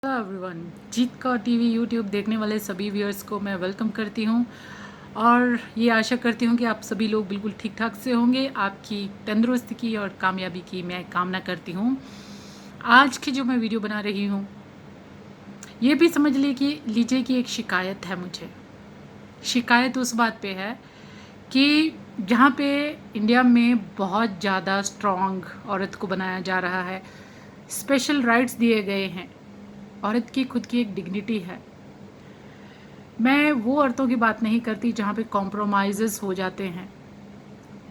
Hello everyone, जीत का TV YouTube देखने वाले सभी व्यूअर्स को मैं वेलकम करती हूं और ये आशा करती हूं कि आप सभी लोग बिल्कुल ठीक ठाक से होंगे। आपकी तंदुरुस्ती की और कामयाबी की मैं कामना करती हूं। आज की जो मैं वीडियो बना रही हूं, ये भी समझ लीजिए कि एक शिकायत है मुझे। शिकायत उस बात पे है कि जहाँ पे इंडिया में बहुत ज़्यादा स्ट्रॉन्ग औरत को बनाया जा रहा है, स्पेशल राइट्स दिए गए हैं, औरत की खुद की एक डिग्निटी है। मैं वो औरतों की बात नहीं करती जहाँ पे कॉम्प्रोमाइज़ेस हो जाते हैं,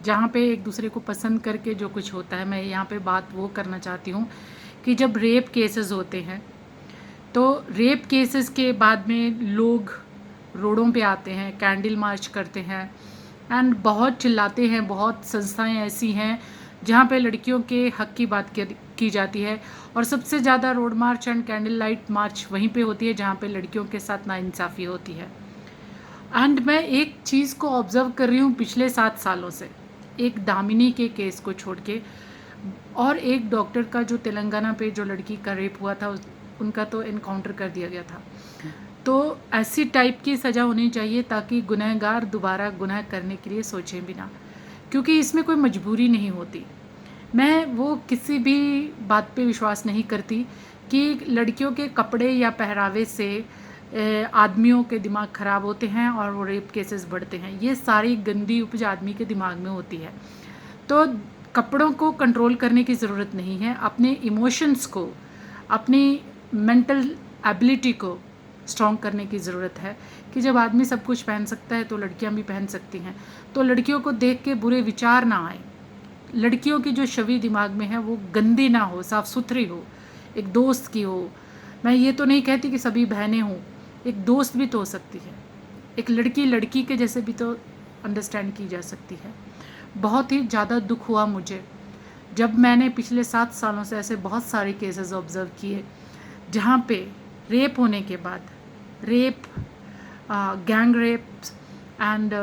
जहाँ पे एक दूसरे को पसंद करके जो कुछ होता है। मैं यहाँ पे बात वो करना चाहती हूँ कि जब रेप केसेस होते हैं, तो रेप केसेस के बाद में लोग रोडों पे आते हैं, कैंडल मार्च करते हैं एंड बहुत चिल्लाते हैं। बहुत संस्थाएं ऐसी हैं जहाँ पे लड़कियों के हक की बात की जाती है, और सबसे ज़्यादा road march and candle light march वहीं पे होती है जहाँ पे लड़कियों के साथ नाइंसाफ़ी होती है। एंड मैं एक चीज़ को ऑब्ज़र्व कर रही हूँ पिछले 7 सालों से, एक दामिनी के केस को छोड़ के, और एक डॉक्टर का जो तेलंगाना पे जो लड़की का रेप हुआ था, उनका तो इनकाउंटर कर दिया गया था। तो ऐसी टाइप की सज़ा होनी चाहिए ताकि गुनहगार दोबारा गुनाह करने के लिए सोचें भी ना, क्योंकि इसमें कोई मजबूरी नहीं होती। मैं वो किसी भी बात पे विश्वास नहीं करती कि लड़कियों के कपड़े या पहरावे से आदमियों के दिमाग ख़राब होते हैं और वो रेप केसेस बढ़ते हैं। ये सारी गंदी उपज आदमी के दिमाग में होती है। तो कपड़ों को कंट्रोल करने की ज़रूरत नहीं है, अपने इमोशंस को, अपनी मेंटल एबिलिटी को स्ट्रॉन्ग करने की ज़रूरत है कि जब आदमी सब कुछ पहन सकता है तो लड़कियां भी पहन सकती हैं। तो लड़कियों को देख के बुरे विचार ना आए। लड़कियों की जो छवि दिमाग में है वो गंदी ना हो, साफ़ सुथरी हो, एक दोस्त की हो। मैं ये तो नहीं कहती कि सभी बहनें हों, एक दोस्त भी तो हो सकती है। एक लड़की लड़की के जैसे भी तो अंडरस्टैंड की जा सकती है। बहुत ही ज़्यादा दुख हुआ मुझे जब मैंने पिछले 7 सालों से ऐसे बहुत सारे केसेस ऑब्ज़र्व किए जहाँ पे रेप होने के बाद, रेप, गैंग रेप एंड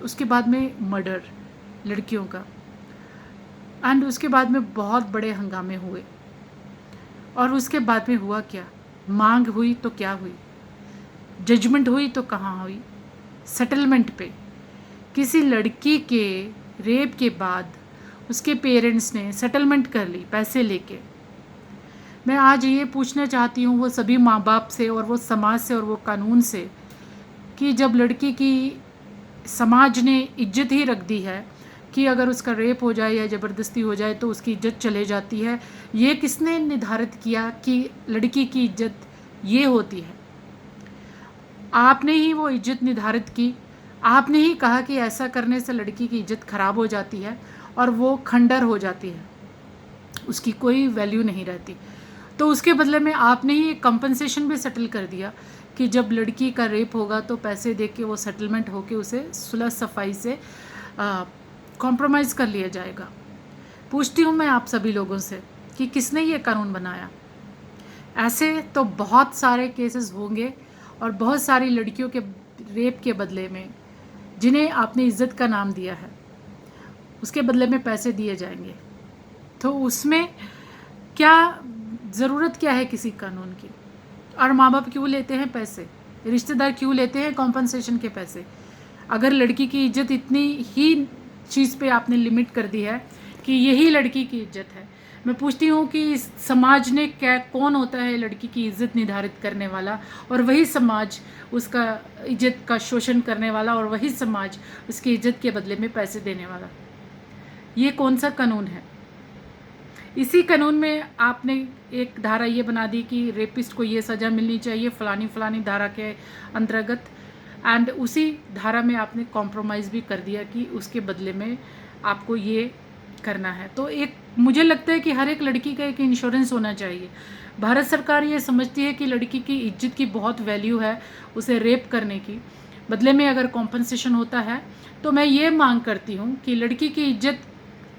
उसके बाद में मर्डर लड़कियों का, एंड उसके बाद में बहुत बड़े हंगामे हुए। और उसके बाद में हुआ क्या? मांग हुई तो क्या हुई? जजमेंट हुई तो कहाँ हुई? सेटलमेंट पे। किसी लड़की के रेप के बाद उसके पेरेंट्स ने सेटलमेंट कर ली पैसे लेके। मैं आज ये पूछना चाहती हूँ वो सभी माँ बाप से और वो समाज से और वो कानून से कि जब लड़की की समाज ने इज्जत ही रख दी है कि अगर उसका रेप हो जाए या ज़बरदस्ती हो जाए तो उसकी इज्जत चले जाती है, ये किसने निर्धारित किया कि लड़की की इज्जत ये होती है? आपने ही वो इज्जत निर्धारित की। आपने ही कहा कि ऐसा करने से लड़की की इज्जत खराब हो जाती है और वो खंडर हो जाती है, उसकी कोई वैल्यू नहीं रहती। तो उसके बदले में आपने ही एक कंपनसेशन भी सेटल कर दिया कि जब लड़की का रेप होगा तो पैसे दे के वो सेटलमेंट होके उसे सुलह सफाई से कॉम्प्रोमाइज़ कर लिया जाएगा। पूछती हूँ मैं आप सभी लोगों से कि किसने ये कानून बनाया? ऐसे तो बहुत सारे केसेस होंगे और बहुत सारी लड़कियों के रेप के बदले में जिन्हें आपने इज्जत का नाम दिया है, उसके बदले में पैसे दिए जाएंगे। तो उसमें क्या ज़रूरत क्या है किसी कानून की? और माँ बाप क्यों लेते हैं पैसे? रिश्तेदार क्यों लेते हैं कॉम्पनसेशन के पैसे? अगर लड़की की इज्जत इतनी ही चीज़ पे आपने लिमिट कर दी है कि यही लड़की की इज्जत है, मैं पूछती हूँ कि इस समाज ने क्या, कौन होता है लड़की की इज्जत निर्धारित करने वाला? और वही समाज उसका इज्जत का शोषण करने वाला, और वही समाज उसकी इज्जत के बदले में पैसे देने वाला। ये कौन सा कानून है? इसी कानून में आपने एक धारा ये बना दी कि रेपिस्ट को ये सज़ा मिलनी चाहिए फलानी फलानी धारा के अंतर्गत, एंड उसी धारा में आपने कॉम्प्रोमाइज़ भी कर दिया कि उसके बदले में आपको ये करना है। तो एक मुझे लगता है कि हर एक लड़की का एक इंश्योरेंस होना चाहिए। भारत सरकार ये समझती है कि लड़की की इज्जत की बहुत वैल्यू है, उसे रेप करने की बदले में अगर कॉम्पनसेशन होता है तो मैं ये मांग करती हूँ कि लड़की की इज्जत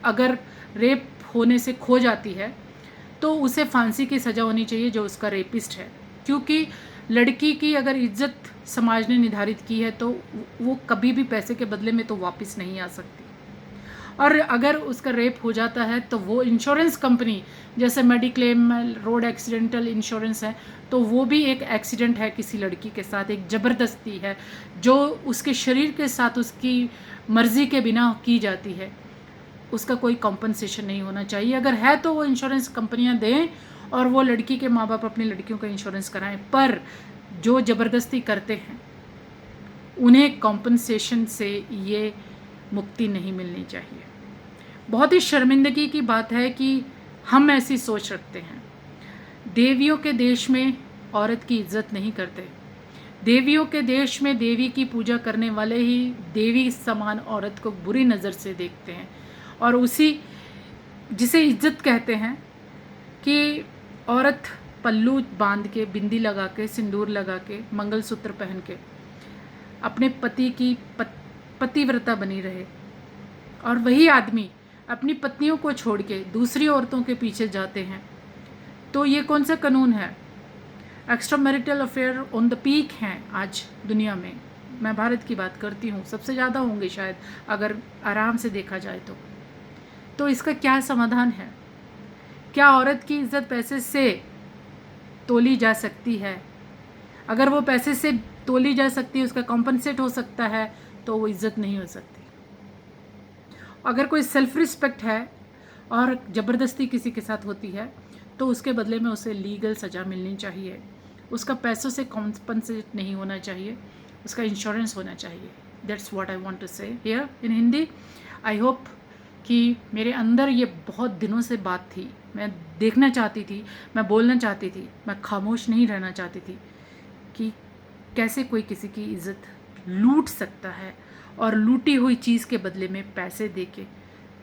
अगर रेप होने से खो जाती है तो उसे फांसी की सज़ा होनी चाहिए जो उसका रेपिस्ट है, क्योंकि लड़की की अगर इज्जत समाज ने निर्धारित की है तो वो कभी भी पैसे के बदले में तो वापस नहीं आ सकती। और अगर उसका रेप हो जाता है तो वो इंश्योरेंस कंपनी, जैसे मेडिक्लेम, रोड एक्सीडेंटल इंश्योरेंस है, तो वो भी एक एक्सीडेंट है किसी लड़की के साथ, एक ज़बरदस्ती है जो उसके शरीर के साथ उसकी मर्ज़ी के बिना की जाती है, उसका कोई कॉम्पनसेशन नहीं होना चाहिए। अगर है तो वो इंश्योरेंस कंपनियां दें और वो लड़की के माँ बाप अपनी लड़कियों का इंश्योरेंस कराएं, पर जो ज़बरदस्ती करते हैं उन्हें कॉम्पनसेशन से ये मुक्ति नहीं मिलनी चाहिए। बहुत ही शर्मिंदगी की बात है कि हम ऐसी सोच रखते हैं। देवियों के देश में औरत की इज्जत नहीं करते। देवियों के देश में देवी की पूजा करने वाले ही देवी समान औरत को बुरी नज़र से देखते हैं, और उसी जिसे इज्जत कहते हैं कि औरत पल्लू बांध के, बिंदी लगा के, सिंदूर लगा के, मंगलसूत्र पहन के अपने पति की पतिव्रता बनी रहे, और वही आदमी अपनी पत्नियों को छोड़ के दूसरी औरतों के पीछे जाते हैं, तो ये कौन सा कानून है? Extra marital affair on the peak हैं आज दुनिया में। मैं भारत की बात करती हूँ, सबसे ज़्यादा होंगे शायद अगर आराम से देखा जाए तो इसका क्या समाधान है? क्या औरत की इज्जत पैसे से तोली जा सकती है? अगर वो पैसे से तोली जा सकती है, उसका कॉम्पनसेट हो सकता है, तो वो इज्जत नहीं हो सकती। अगर कोई सेल्फ रिस्पेक्ट है और ज़बरदस्ती किसी के साथ होती है तो उसके बदले में उसे लीगल सज़ा मिलनी चाहिए। उसका पैसों से कॉम्पनसेट नहीं होना चाहिए, उसका इंश्योरेंस होना चाहिए। That's what I want to say here in Hindi. I hope कि मेरे अंदर ये बहुत दिनों से बात थी, मैं देखना चाहती थी, मैं बोलना चाहती थी, मैं खामोश नहीं रहना चाहती थी कि कैसे कोई किसी की इज़्ज़त लूट सकता है और लूटी हुई चीज़ के बदले में पैसे दे के,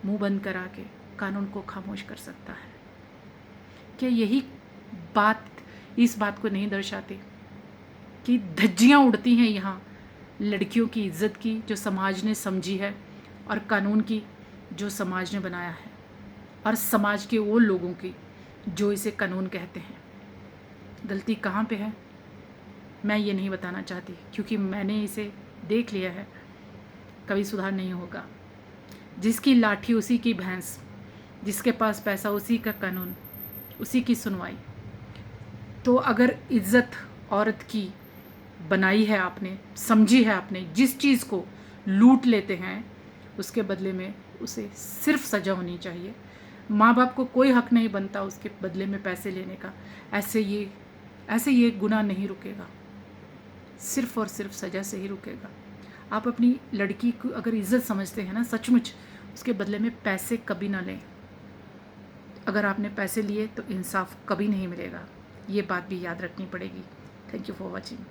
मुँह बंद करा के कानून को खामोश कर सकता है। क्या यही बात इस बात को नहीं दर्शाती कि धज्जियाँ उड़ती हैं यहाँ लड़कियों की इज्जत की जो समाज ने समझी है, और कानून की जो समाज ने बनाया है, और समाज के वो लोगों की जो इसे कानून कहते हैं। गलती कहाँ पे है मैं ये नहीं बताना चाहती, क्योंकि मैंने इसे देख लिया है, कभी सुधार नहीं होगा। जिसकी लाठी उसी की भैंस, जिसके पास पैसा उसी का कानून, उसी की सुनवाई। तो अगर इज्जत औरत की बनाई है आपने, समझी है आपने, जिस चीज़ को लूट लेते हैं उसके बदले में उसे सिर्फ सज़ा होनी चाहिए। माँ बाप को कोई हक नहीं बनता उसके बदले में पैसे लेने का। ऐसे ये गुनाह नहीं रुकेगा, सिर्फ और सिर्फ सज़ा से ही रुकेगा। आप अपनी लड़की को अगर इज्जत समझते हैं ना सचमुच, उसके बदले में पैसे कभी ना लें। अगर आपने पैसे लिए तो इंसाफ कभी नहीं मिलेगा, ये बात भी याद रखनी पड़ेगी। Thank you for watching.